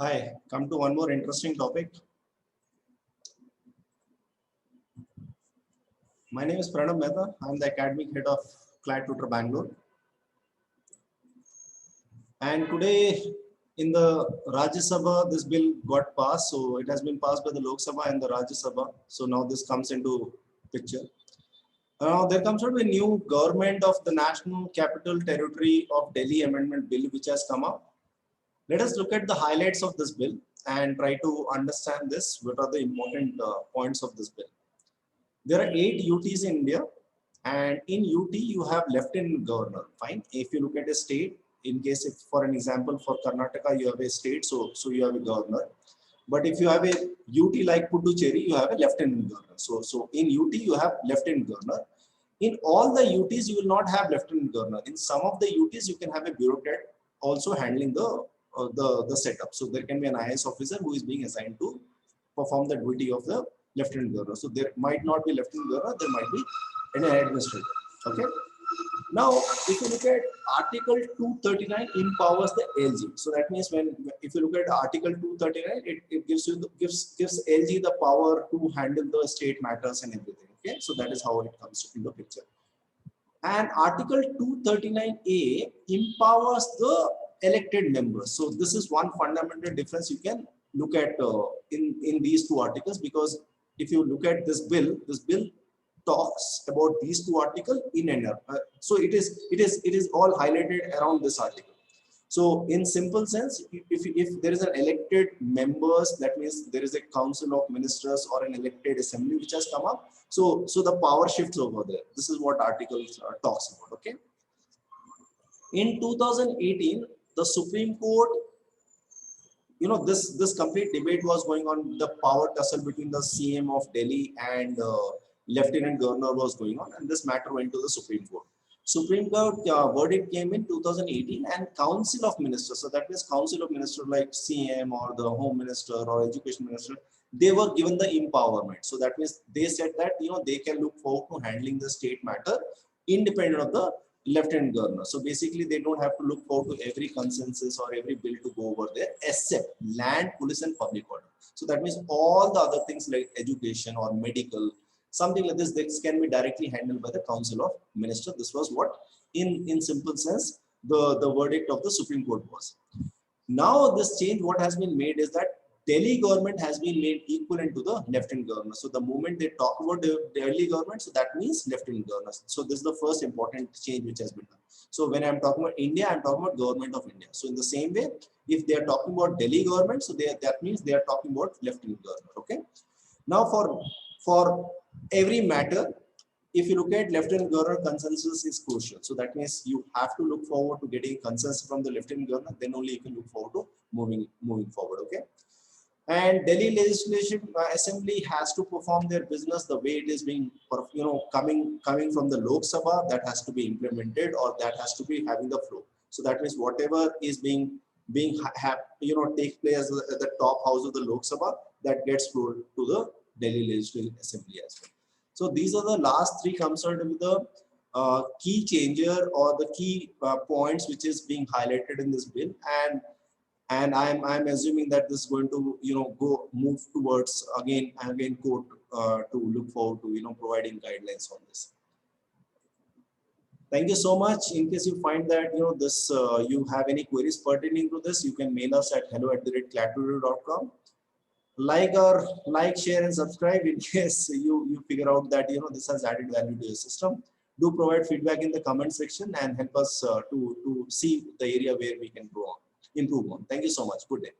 Hi, come to one more interesting topic. My name is Pranab Mehta. I'm the academic head of CLAT Tutor Bangalore. And today in the Rajya Sabha, this bill got passed. So it has been passed by the Lok Sabha and the Rajya Sabha. So now this comes into picture. There comes out a new government of the National Capital Territory of Delhi Amendment Bill, which has come up. Let us look at the highlights of this bill and try to understand this. What are the important points of this bill? There are 8 UTs in India, and in UT you have lieutenant governor. Fine. If you look at a state, in case if for an example for Karnataka you have a state, so you have a governor. But if you have a UT like Puducherry, you have a lieutenant governor. So in UT you have lieutenant governor. In all the UTs you will not have lieutenant governor. In some of the UTs you can have a bureaucrat also handling the setup. So there can be an IAS officer who is being assigned to perform the duty of the lieutenant governor. So there might not be lieutenant governor, there might be an administrator. Okay. Now, if you look at Article 239 empowers the LG. So that means if you look at Article 239, it gives LG the power to handle the state matters and everything. Okay, so that is how it comes into picture. And Article 239A empowers the elected members. So this is one fundamental difference you can look at in these two articles, because if you look at this bill talks about these two articles in and out. So it is all highlighted around this article. So in simple sense, if there is an elected members, that means there is a council of ministers or an elected assembly which has come up. So the power shifts over there. This is what article talks about. Okay. In 2018, the Supreme Court, this complete debate was going on. The power tussle between the CM of Delhi and Lieutenant Governor was going on, and this matter went to the Supreme Court. Supreme Court verdict came in 2018, and Council of Ministers, so that means Council of Ministers like CM or the Home Minister or Education Minister, they were given the empowerment. So that means they said that they can look forward to handling the state matter independent of the Lieutenant Governor. So basically they don't have to look forward to every consensus or every bill to go over there except land, police and public order. So that means all the other things like education or medical, something like this can be directly handled by the Council of Ministers. This was what in simple sense the verdict of the Supreme Court was. Now this change what has been made is that Delhi government has been made equivalent to the lieutenant governor. So the moment they talk about the Delhi government, so that means lieutenant governor. So this is the first important change which has been done. So when I'm talking about India, I'm talking about government of India. So in the same way, if they are talking about Delhi government, so that means they are talking about lieutenant governor. Okay. Now for every matter, if you look at lieutenant governor, consensus is crucial. So that means you have to look forward to getting consensus from the lieutenant governor. Then only you can look forward to moving forward. Okay. And Delhi Legislative Assembly has to perform their business the way it is being, coming from the Lok Sabha, that has to be implemented, or that has to be having the flow. So that means whatever is being take place at the top house of the Lok Sabha, that gets flowed to the Delhi Legislative Assembly as well. So these are the last three concerned with the key changer or the key points which is being highlighted in this bill, and I'm assuming that this is going to move towards again court to look forward to providing guidelines on this. Thank you so much. In case you find that this you have any queries pertaining to this, you can mail us at hello@clattutor.com. Like, share and subscribe in case you figure out that this has added value to your system. Do provide feedback in the comment section and help us to see the area where we can improve on. Thank you so much. Good day.